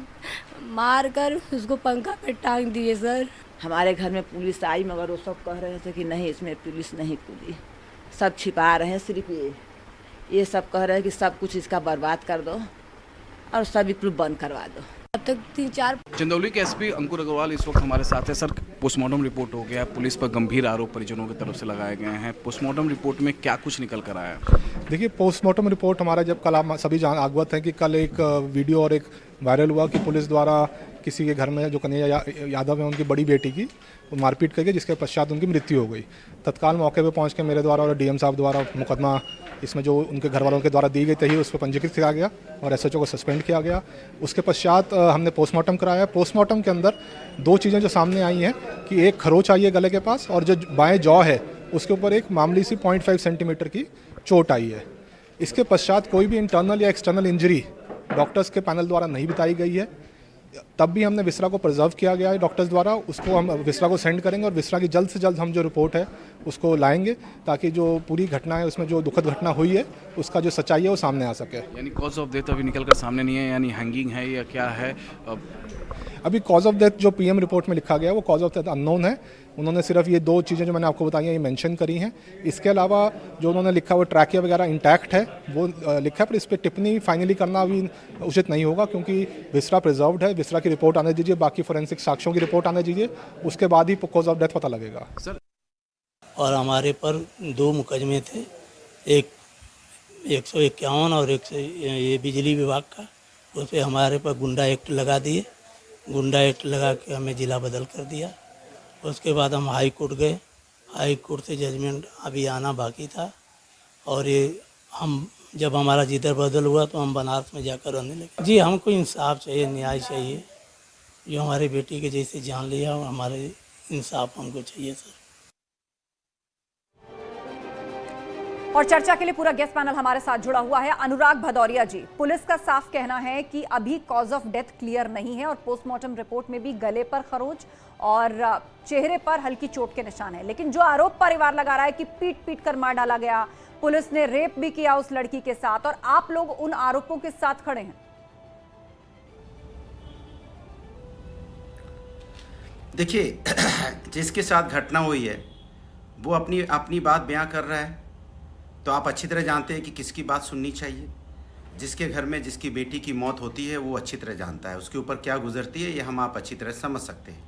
मार कर उसको पंखा पे टांग दिए। सर, हमारे घर में पुलिस आई, मगर वो सब कह रहे थे कि नहीं, इसमें पुलिस नहीं कूदी, सब छिपा रहे हैं। सिर्फ ये सब कह रहे हैं कि सब कुछ इसका बर्बाद कर दो, और सभी प्रूफ बंद करवा दो। अब तक 3-4 चंदौली के एसपी अंकुर अग्रवाल इस वक्त हमारे साथ है। सर, पोस्टमार्टम रिपोर्ट हो गया, पुलिस पर गंभीर आरोप परिजनों की तरफ से लगाए गए हैं। पोस्टमार्टम रिपोर्ट में क्या कुछ निकल कर आया? देखिए, पोस्टमार्टम रिपोर्ट हमारा जब कल आप सभी अवगत हैं कि कल एक वीडियो और एक वायरल हुआ कि पुलिस द्वारा किसी के घर में जो कन्हैया यादव है उनकी बड़ी बेटी की मारपीट करके जिसके पश्चात उनकी मृत्यु हो गई। तत्काल मौके पर पहुंच के मेरे द्वारा और डीएम साहब द्वारा मुकदमा इसमें जो उनके घर वालों के द्वारा दी गई थी उस पर पंजीकृत किया गया और एसएचओ को सस्पेंड किया गया। उसके पश्चात हमने पोस्टमार्टम कराया। पोस्टमार्टम के अंदर दो चीज़ें जो सामने आई हैं कि एक खरोच आई है गले के पास और जो बाएं जॉ है उसके ऊपर एक मामूली सी 0.5 सेंटीमीटर की चोट आई है। इसके पश्चात कोई भी इंटरनल या एक्सटर्नल इंजरी डॉक्टर्स के पैनल द्वारा नहीं बताई गई है। तब भी हमने विसरा को प्रिजर्व किया गया है डॉक्टर्स द्वारा। उसको हम विसरा को सेंड करेंगे और विसरा की जल्द से जल्द हम जो रिपोर्ट है उसको लाएंगे ताकि जो पूरी घटना है उसमें जो दुखद घटना हुई है उसका जो सच्चाई है वो सामने आ सके। यानी कॉज ऑफ डेथ अभी निकल कर सामने नहीं है, यानी हैंगिंग है या क्या है? अभी कॉज ऑफ डेथ जो पीएम रिपोर्ट में लिखा गया है वो कॉज ऑफ डेथ अननोन है। उन्होंने सिर्फ ये दो चीज़ें जो मैंने आपको बताई हैं ये मेंशन करी हैं। इसके अलावा जो उन्होंने लिखा वो ट्रैकिया वगैरह इंटैक्ट है वो लिखा है, पर इस पर टिप्पणी फाइनली करना अभी उचित नहीं होगा क्योंकि विसरा प्रिजर्व्ड है। विसरा की रिपोर्ट आने दीजिए, बाकी फोरेंसिक साक्ष्यों की रिपोर्ट आने दीजिए, उसके बाद ही कॉज ऑफ डेथ पता लगेगा। सर, और हमारे पर 2 मुकदमे थे, एक 151 और एक ये बिजली विभाग का। उस पर हमारे पर गुंडा एक्ट लगा दिए। गुंडा एक्ट लगा के हमें जिला बदल कर दिया। उसके बाद हम हाई कोर्ट गए। हाई कोर्ट से जजमेंट अभी आना बाकी था और ये हम जब हमारा जिधर बदल हुआ तो हम बनारस में जाकर रहने लगे। जी, हमको इंसाफ चाहिए, न्याय चाहिए। जो हमारी बेटी के जैसे जान लिया और हमारे इंसाफ हमको चाहिए सर। और चर्चा के लिए पूरा गेस्ट पैनल हमारे साथ जुड़ा हुआ है। अनुराग भदौरिया जी, पुलिस का साफ कहना है कि अभी कॉज ऑफ डेथ क्लियर नहीं है और पोस्टमार्टम रिपोर्ट में भी गले पर खरोच और चेहरे पर हल्की चोट के निशान है, लेकिन जो आरोप परिवार लगा रहा है कि पीट कर मार डाला गया, पुलिस ने रेप भी किया उस लड़की के साथ और आप लोग उन आरोपों के साथ खड़े हैं। देखिए, जिसके साथ घटना हुई है वो अपनी बात बयां कर रहा है, तो आप अच्छी तरह जानते हैं कि किसकी बात सुननी चाहिए। जिसके घर में जिसकी बेटी की मौत होती है वो अच्छी तरह जानता है उसके ऊपर क्या गुजरती है, ये हम आप अच्छी तरह समझ सकते हैं।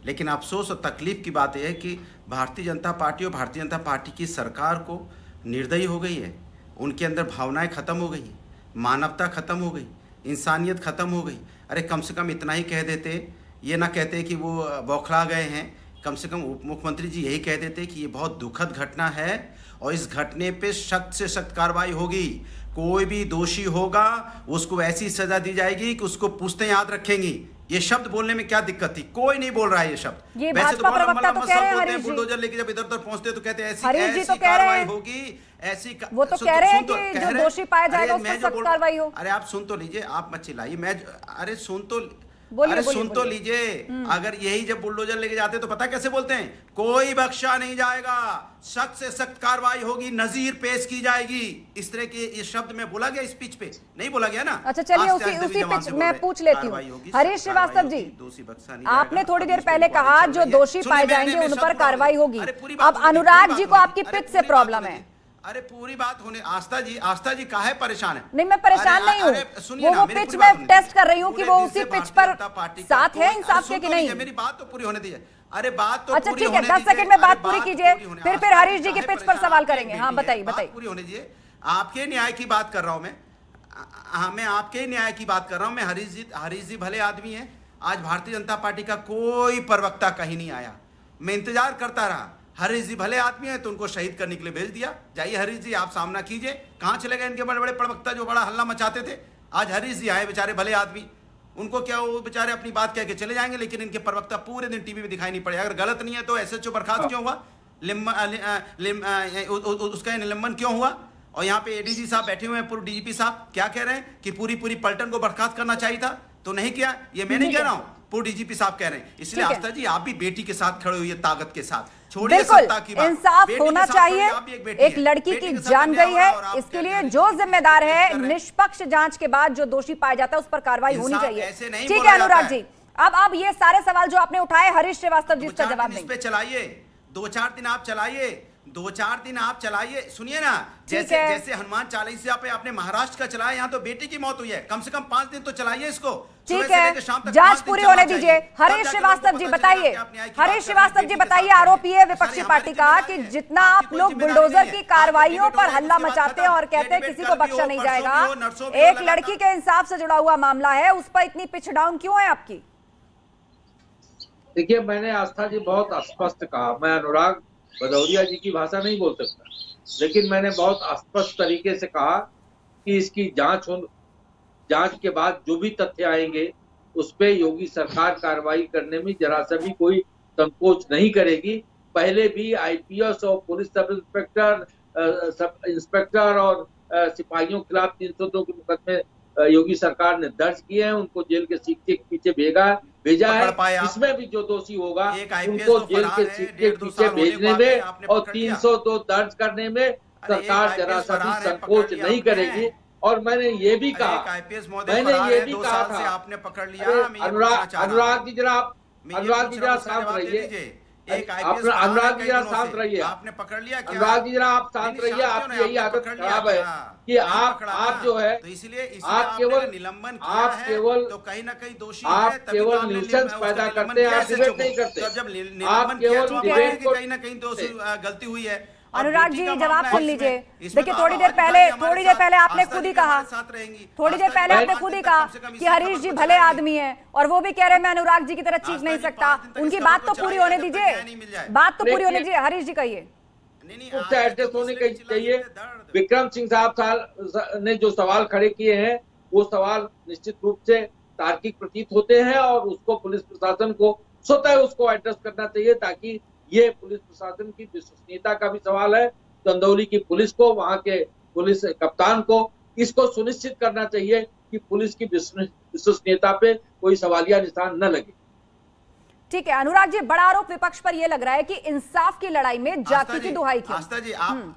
लेकिन अफसोस और तकलीफ़ की बात यह है कि भारतीय जनता पार्टी और भारतीय जनता पार्टी की सरकार को निर्दयी हो गई है। उनके अंदर भावनाएं ख़त्म हो गई, मानवता ख़त्म हो गई, इंसानियत ख़त्म हो गई। अरे कम से कम इतना ही कह देते, ये ना कहते कि वो बौखला गए हैं, कम से कम उप मुख्यमंत्री जी यही कह देते कि ये बहुत दुखद घटना है और इस घटने पे सख्त से सख्त कार्रवाई होगी। कोई भी दोषी होगा उसको ऐसी सजा दी जाएगी कि उसको पूछते याद रखेंगी। ये शब्द बोलने में क्या दिक्कत थी? कोई नहीं बोल रहा है ये शब्द। ये वैसे तो बहुत लंबा तो कह रहे हैं बुलडोजर लेके जब इधर उधर पहुंचते तो कहते हैं ऐसी तो कार्रवाई होगी, ऐसी वो तो कह रहे हैं कि जो दोषी पाया जाएगा उस पर सख्त कार्रवाई हो। अरे आप सुन तो लीजिए, आप मत चिल्लाइए। अरे सुन तो लीजिए। अगर यही जब बुलडोजर लेके जाते तो पता कैसे बोलते हैं? कोई बख्शा नहीं जाएगा, सख्त से सख्त कार्रवाई होगी, नजीर पेश की जाएगी। इस तरह के ये शब्द में बोला गया स्पीच पे, नहीं बोला गया ना। अच्छा चलिए उसी पिच मैं पूछ लेती हूँ। हरीश श्रीवास्तव जी, आपने थोड़ी देर पहले कहा जो दोषी पाए जाएंगे उन पर कार्रवाई होगी। अब अनुराग जी को आपकी पिच से प्रॉब्लम है। अरे पूरी बात होने, आस्था जी काहे परेशान है? नहीं, मैं परेशान नहीं हूँ। वो पिच में टेस्ट कर रही हूँ कि वो उसी पिच पर साथ है इंसाफ के कि नहीं। मेरी बात तो पूरी होने दीजिए। अरे बात तो अच्छा ठीक है, 10 सेकंड में बात पूरी कीजिए, फिर हरीश जी के पिच पर सवाल करेंगे। हाँ बताइए। पूरी होने दीजिए। आपके न्याय की बात कर रहा हूँ मैं आपके न्याय की बात कर रहा हूँ मैं। हरीश जी भले आदमी है। आज भारतीय जनता पार्टी का कोई प्रवक्ता कहीं नहीं आया, मैं इंतजार करता रहा। हरीश जी भले आदमी है तो उनको शहीद करने के लिए भेज दिया। जाइए हरीश जी, आप सामना कीजिए। कहाँ चले गए इनके बड़े बड़े प्रवक्ता जो बड़ा हल्ला मचाते थे? आज हरीश जी आए, बेचारे भले आदमी, उनको क्या, वो बेचारे अपनी बात कह के चले जाएंगे, लेकिन इनके प्रवक्ता पूरे दिन टीवी में दिखाई नहीं पड़े। अगर गलत नहीं है तो एसएचओ बर्खास्त क्यों हुआ? उसका निलंबन क्यों हुआ? और यहाँ पे एडीजी साहब बैठे हुए हैं, पूर्व डीजीपी साहब क्या कह रहे हैं कि पूरी पलटन को बर्खास्त करना चाहिए था, तो नहीं किया। ये मैं नहीं कह रहा हूँ, पूर्व डीजीपी साहब कह रहे हैं। इसलिए आस्था जी, आप भी बेटी के साथ खड़े हुई है, ताकत के साथ। बिल्कुल इंसाफ होना चाहिए। एक लड़की की जान गई है, इसके लिए जो जिम्मेदार है निष्पक्ष जांच के बाद जो दोषी पाया जाता है उस पर कार्रवाई होनी चाहिए। ठीक है अनुराग जी, अब ये सारे सवाल जो आपने उठाए हरीश श्रीवास्तव जी इसका जवाब देंगे। चलाइए, 2-4 दिन आप चलाइए, 2-4 दिन आप चलाइए, सुनिए ना, जैसे हनुमान चालीसा पे आपने महाराष्ट्र का चलाया, यहाँ तो बेटे की मौत हुई है, कम से कम 5 दिन तो चलाइए इसको। ठीक है, जांच पूरी होने दीजिए। हरीश श्रीवास्तव जी बताइए, हरीश श्रीवास्तव जी बताइए, आरोपी है विपक्षी पार्टी का कि जितना आप लोग बुलडोजर की कार्रवाइयों पर हल्ला मचाते हैं और कहते हैं किसी को बख्शा नहीं जाएगा, एक लड़की के इंसाफ से जुड़ा हुआ मामला है, उस पर इतनी पिच डाउन क्यों है आपकी? देखिए, मैंने आस्था जी बहुत स्पष्ट कहा, मैं अनुराग भदौरिया जी की भाषा नहीं बोल सकता, लेकिन मैंने बहुत स्पष्ट तरीके से कहा कि इसकी जांच के बाद जो भी तथ्य आएंगे उस पे योगी सरकार कार्रवाई करने में जरा सा भी कोई संकोच नहीं करेगी। पहले भी आईपीएस और पुलिस सब इंस्पेक्टर और सिपाहियों के खिलाफ 302 के मुकदमे योगी सरकार ने दर्ज किए हैं, उनको जेल के सीटे के पीछे भेजा है। इसमें भी जो दोषी होगा उनको जेल के सीटे के पीछे भेजने में और 302 दर्ज करने में सरकार जरा सा भी संकोच नहीं करेगी। और मैंने ये भी कहा, था, आपने पकड़ लिया, अनुराग जी जरा शांत रहिए, अनुराग जी जरा शांत रहिए, आपने पकड़ लिया, अनुराग जी जरा आप शांत रहिए, आपकी यही आदत खराब है कि आप जो है, तो इसलिए आप केवल निलंबन तो कहीं ना कहीं दोषी आप केवल न्यूसेंस पैदा करते हैं, आप डिबेट नहीं करते, आप केवल डिबेट को कहीं ना कहीं दोषी गलती हुई है। अनुराग जी जवाब सुन लीजिए। देखिए, थोड़ी देर पहले आपने खुद ही कहा, कि हरीश जी भले आदमी हैं और वो भी कह रहे हैं मैं अनुराग जी की तरह चीख नहीं सकता। उनकी बात तो पूरी होने दीजिए, हरीश जी कहिए। एड्रेस होने चाहिए। विक्रम सिंह साहब ने जो सवाल खड़े किए हैं वो सवाल निश्चित रूप से तार्किक प्रतीत होते हैं और उसको पुलिस प्रशासन को स्वतः उसको एड्रेस करना चाहिए, ताकि ये पुलिस प्रशासन की विश्वसनीयता का भी सवाल है। चंदौली की पुलिस को, वहां के पुलिस कप्तान को इसको सुनिश्चित करना चाहिए कि पुलिस की विश्वसनीयता पे कोई सवालिया निशान न लगे। ठीक है अनुराग जी, बड़ा आरोप विपक्ष पर यह लग रहा है कि इंसाफ की लड़ाई में जाति की दुहाई क्यों? आस्था जी, आप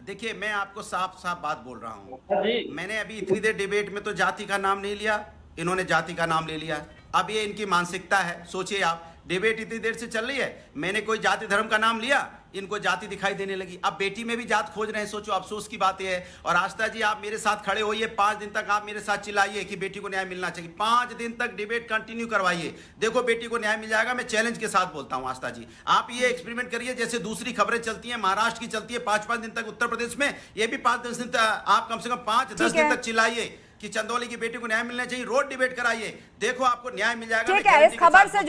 देखिए, मैं आपको साफ साफ बात बोल रहा हूं। मैंने अभी इतनी देर डिबेट में तो जाति का नाम नहीं लिया, इन्होंने जाति का नाम ले लिया। अब ये इनकी मानसिकता है, सोचिए आप, डिबेट इतनी देर से चल रही है, मैंने कोई जाति धर्म का नाम लिया, इनको जाति दिखाई देने लगी। अब बेटी में भी जात खोज रहे हैं, सोचो, अफसोस की बात है। और आस्था जी, आप मेरे साथ खड़े होइए, 5 दिन तक आप मेरे साथ चिल्लाइए कि बेटी को न्याय मिलना चाहिए। 5 दिन तक डिबेट कंटिन्यू करवाइए, देखो बेटी को न्याय मिल जाएगा। मैं चैलेंज के साथ बोलता हूं आस्था जी, आप ये एक्सपेरिमेंट करिए, जैसे दूसरी खबरें चलती हैं, महाराष्ट्र की चलती है 5-5 दिन तक, उत्तर प्रदेश में ये भी 5-10 दिन तक, आप कम से कम 5-10 दिन तक चिल्लाइए कि चंदौली की बेटी को न्याय मिलना चाहिए। रोड डिबेट कराइए, देखो आपको न्याय मिल जाएगा। ठीक है, इस खबर से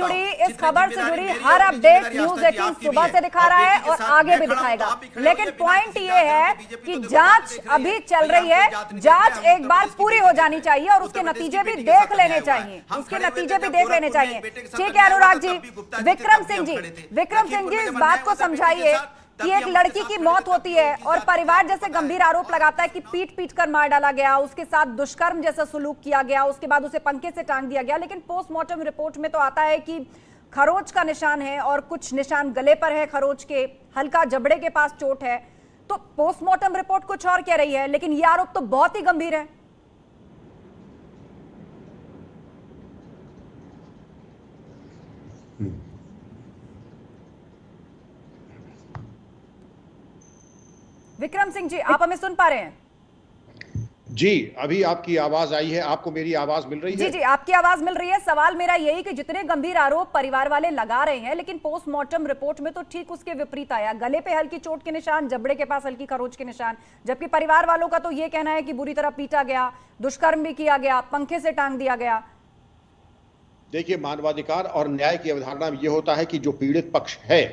जुड़ी हर अपडेट न्यूज़ 18 सुबह से दिखा रहा है और आगे भी दिखाएगा। लेकिन पॉइंट ये है कि जांच अभी चल रही है, जांच एक बार पूरी हो जानी चाहिए और उसके नतीजे भी देख लेने चाहिए, ठीक है अनुराग जी। विक्रम सिंह जी इस बात को समझाइए कि एक लड़की की मौत होती है और परिवार जैसे गंभीर आरोप लगाता है कि पीट कर मार डाला गया, उसके साथ दुष्कर्म जैसा सुलूक किया गया, उसके बाद उसे पंखे से टांग दिया गया। लेकिन पोस्टमार्टम रिपोर्ट में तो आता है कि खरोच का निशान है और कुछ निशान गले पर है खरोच के, हल्का जबड़े के पास चोट है। तो पोस्टमार्टम रिपोर्ट कुछ और कह रही है, लेकिन यह आरोप तो बहुत ही गंभीर है। विक्रम सिंह जी, आप हमें सुन पा रहे हैं? जी, अभी आपकी आवाज आई है, आपको मेरी आवाज मिल रही है? जी, आपकी आवाज मिल रही है। सवाल मेरा यही कि जितने गंभीर आरोप परिवार वाले लगा रहे हैं, लेकिन पोस्टमार्टम रिपोर्ट में तो ठीक उसके विपरीत आया, गले पे हल्की चोट के निशान, जबड़े के पास हल्की खरोच के निशान, जबकि परिवार वालों का तो ये कहना है कि बुरी तरह पीटा गया, दुष्कर्म भी किया गया, पंखे से टांग दिया गया। देखिए, मानवाधिकार और न्याय की अवधारणा में यह होता है कि जो पीड़ित पक्ष है,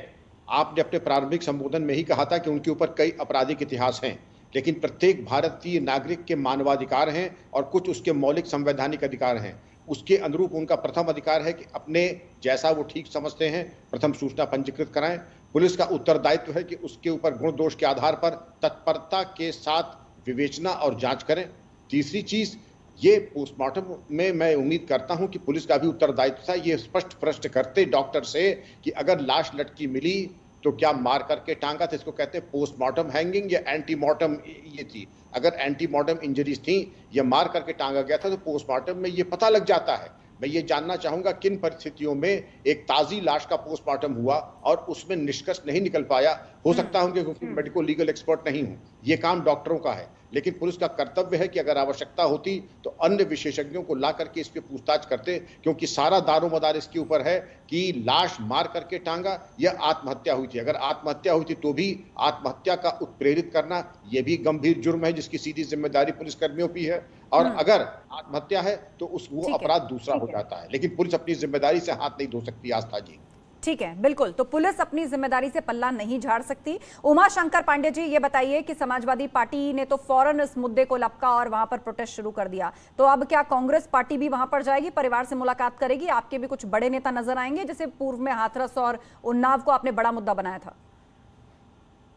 आपने अपने प्रारंभिक संबोधन में ही कहा था कि उनके ऊपर कई आपराधिक इतिहास हैं, लेकिन प्रत्येक भारतीय नागरिक के मानवाधिकार हैं और कुछ उसके मौलिक संवैधानिक अधिकार हैं। उसके अनुरूप उनका प्रथम अधिकार है कि अपने जैसा वो ठीक समझते हैं प्रथम सूचना पंजीकृत कराएं। पुलिस का उत्तरदायित्व है कि उसके ऊपर गुण दोष के आधार पर तत्परता के साथ विवेचना और जांच करें। तीसरी चीज, ये पोस्टमार्टम में मैं उम्मीद करता हूं कि पुलिस का भी उत्तरदायित्व था, ये स्पष्ट प्रश्न करते डॉक्टर से कि अगर लाश लटकी मिली तो क्या मार करके टांगा था, इसको कहते हैं पोस्टमार्टम हैंगिंग या एंटीमार्टम ये थी। अगर एंटीमार्टम इंजरीज थी या मार करके टांगा गया था तो पोस्टमार्टम में ये पता लग जाता है। मैं ये जानना चाहूंगा किन परिस्थितियों में एक ताजी लाश का पोस्टमार्टम हुआ और उसमें निष्कर्ष नहीं निकल पाया। हो सकता है कि मेडिको लीगल एक्सपर्ट नहीं हूं, ये काम डॉक्टरों का है, लेकिन पुलिस का कर्तव्य है कि अगर आवश्यकता होती तो अन्य विशेषज्ञों को ला करके इस पे पूछताछ करते, क्योंकि सारा दारोमदार इसके ऊपर है कि लाश मार करके टांगा या आत्महत्या हुई थी। अगर आत्महत्या हुई थी तो भी आत्महत्या का उत्प्रेरित करना यह भी गंभीर जुर्म है, जिसकी सीधी जिम्मेदारी पुलिसकर्मियों की है। और अगर आत्महत्या है तो वो अपराध दूसरा हो जाता है, लेकिन पुलिस अपनी जिम्मेदारी से हाथ नहीं धो सकती। आस्था जी, ठीक है, बिल्कुल, तो पुलिस अपनी जिम्मेदारी से पल्ला नहीं झाड़ सकती। उमा शंकर पांडे जी, ये बताइए कि समाजवादी पार्टी ने तो फौरन इस मुद्दे को लपका और वहां पर प्रोटेस्ट शुरू कर दिया, तो अब क्या कांग्रेस पार्टी भी वहां पर जाएगी, परिवार से मुलाकात करेगी? आपके भी कुछ बड़े नेता नजर आएंगे, जैसे पूर्व में हाथरस और उन्नाव को आपने बड़ा मुद्दा बनाया था?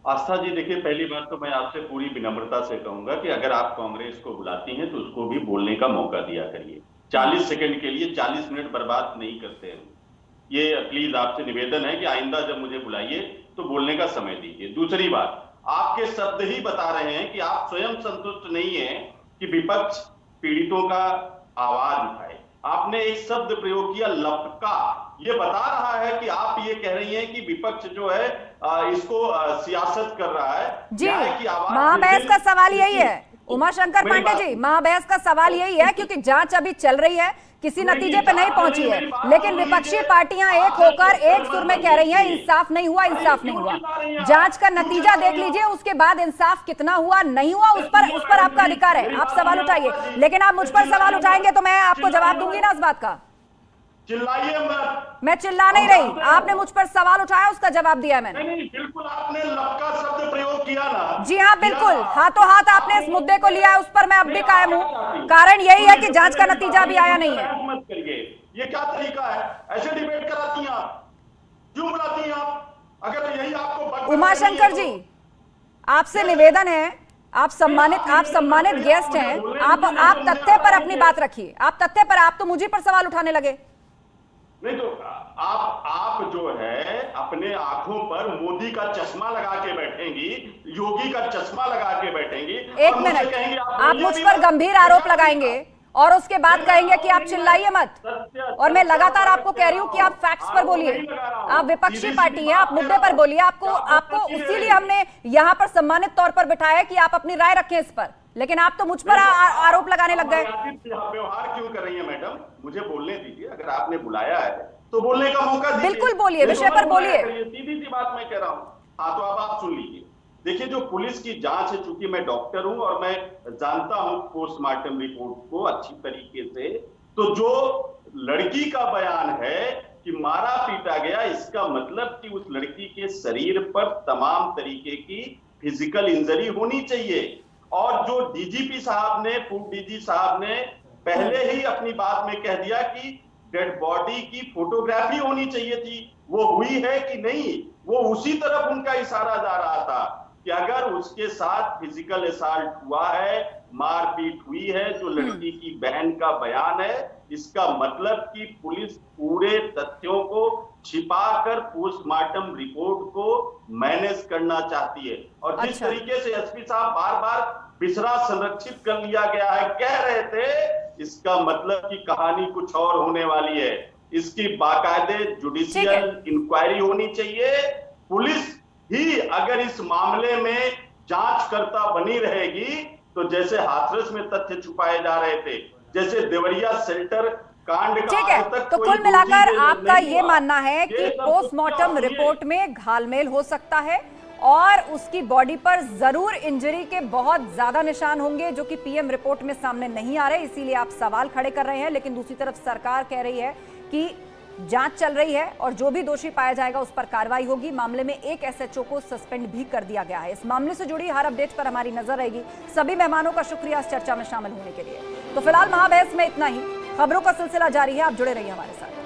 आस्था जी, देखिए, पहली बात तो मैं आपसे पूरी विनम्रता से कहूंगा कि अगर आप कांग्रेस को बुलाती हैं तो उसको भी बोलने का मौका दिया करिए। 40 सेकंड के लिए 40 मिनट बर्बाद नहीं करते हैं। ये प्लीज आपसे निवेदन है कि आइंदा जब मुझे बुलाइए तो बोलने का समय दीजिए। दूसरी बात, आपके शब्द ही बता रहे हैं कि आप स्वयं संतुष्ट नहीं हैं कि विपक्ष पीड़ितों का आवाज उठाए। आपने एक शब्द प्रयोग किया, लपका। ये बता रहा है कि आप ये कह रही हैं कि विपक्ष जो है इसको सियासत कर रहा है जी। महाबहस का सवाल यही है उमा शंकर पांडे जी, महाबहस का सवाल यही है क्योंकि जांच अभी चल रही है, किसी नतीजे पे नहीं पहुंची है, लेकिन विपक्षी पार्टियां एक होकर एक सुर में कह रही हैं इंसाफ नहीं हुआ, इंसाफ नहीं हुआ। जांच का नतीजा देख लीजिए, उसके बाद इंसाफ कितना हुआ नहीं हुआ उस पर आपका अधिकार है, आप सवाल उठाइए, लेकिन आप मुझ पर सवाल उठाएंगे तो मैं आपको जवाब दूंगी ना इस बात का। चिल्लाइए मत। मैं चिल्ला नहीं रही, आपने मुझ पर सवाल उठाया, उसका जवाब दिया मैंने। नहीं, बिल्कुल आपने लपका शब्द प्रयोग किया ना। जी हाँ, बिल्कुल, हाथों हाथ आपने इस मुद्दे को लिया है, उस पर मैं अब भी कायम हूँ। कारण यही है कि जांच का नतीजा अभी आया नहीं है। मत करिए, ये क्या तरीका है? ऐसे डिबेट कराती हैं आप, क्यों बुलाती हैं आप? अगर यही आपको उमा शंकर जी, आपसे निवेदन है, आप सम्मानित गेस्ट हैं, आप तथ्य पर अपनी बात रखिए। आप तथ्य पर, आप तो मुझे पर सवाल उठाने लगे। नहीं तो आप जो है अपने आंखों पर मोदी का चश्मा लगा के बैठेंगी, योगी का चश्मा लगा के बैठेंगी। एक मिनट, आप मुझ पर गंभीर आरोप लगाएंगे और उसके बाद कहेंगे कि आप चिल्लाइए मत, और मैं लगातार आपको कह रही हूं कि आप फैक्ट्स पर बोलिए। आप विपक्षी पार्टी हैं, आप मुद्दे पर बोलिए। आपको इसीलिए हमने यहाँ पर सम्मानित तौर पर बिठाया है कि आप अपनी राय रखें इस पर, लेकिन आप तो मुझ पर आरोप लगाने लग गए। व्यवहार क्यों कर रही है मैडम? मुझे बोलने दीजिए, अगर आपने बुलाया है तो बोलने का मौका दीजिए। बिल्कुल बोलिए, विषय पर बोलिए। सीधी सी बात मैं कह रहा हूँ। हाँ, तो अब आप सुन लीजिए। देखिए, जो पुलिस की जांच है, चूंकि मैं डॉक्टर हूं और मैं जानता हूं पोस्टमार्टम रिपोर्ट को अच्छी तरीके से, तो जो लड़की का बयान है कि मारा पीटा गया, इसका मतलब कि उस लड़की के शरीर पर तमाम तरीके की फिजिकल इंजरी होनी चाहिए। और जो डीजीपी साहब ने, पूर्व डीजी साहब ने पहले ही अपनी बात में कह दिया कि डेड बॉडी की फोटोग्राफी होनी चाहिए थी, वो हुई है कि नहीं, वो उसी तरफ उनका इशारा जा रहा था कि अगर उसके साथ फिजिकल असॉल्ट हुआ है, मारपीट हुई है, जो लड़की की बहन का बयान है, इसका मतलब कि पुलिस पूरे तथ्यों को छिपाकर पोस्टमार्टम रिपोर्ट को मैनेज करना चाहती है। और जिस तरीके से एसपी साहब बार बार बिसरा संरक्षित कर लिया गया है कह रहे थे, इसका मतलब कि कहानी कुछ और होने वाली है। इसकी बाकायदे जुडिशियल इंक्वायरी होनी चाहिए। पुलिस ही अगर इस मामले में जांचकर्ता बनी रहेगी तो जैसे हाथरस में तथ्य छुपाए जा रहे थे, जैसे देवरिया शेल्टर कांड का, ठीक है, तो कुल मिलाकर आपका ये मानना है कि पोस्टमार्टम रिपोर्ट में घालमेल हो सकता है और उसकी बॉडी पर जरूर इंजरी के बहुत ज्यादा निशान होंगे जो कि पीएम रिपोर्ट में सामने नहीं आ रहे, इसीलिए आप सवाल खड़े कर रहे हैं। लेकिन दूसरी तरफ सरकार कह रही है कि जांच चल रही है और जो भी दोषी पाया जाएगा उस पर कार्रवाई होगी। मामले में एक एसएचओ को सस्पेंड भी कर दिया गया है। इस मामले से जुड़ी हर अपडेट पर हमारी नजर रहेगी। सभी मेहमानों का शुक्रिया इस चर्चा में शामिल होने के लिए। तो फिलहाल महाबहस में इतना ही। खबरों का सिलसिला जारी है, आप जुड़े रहिए हमारे साथ।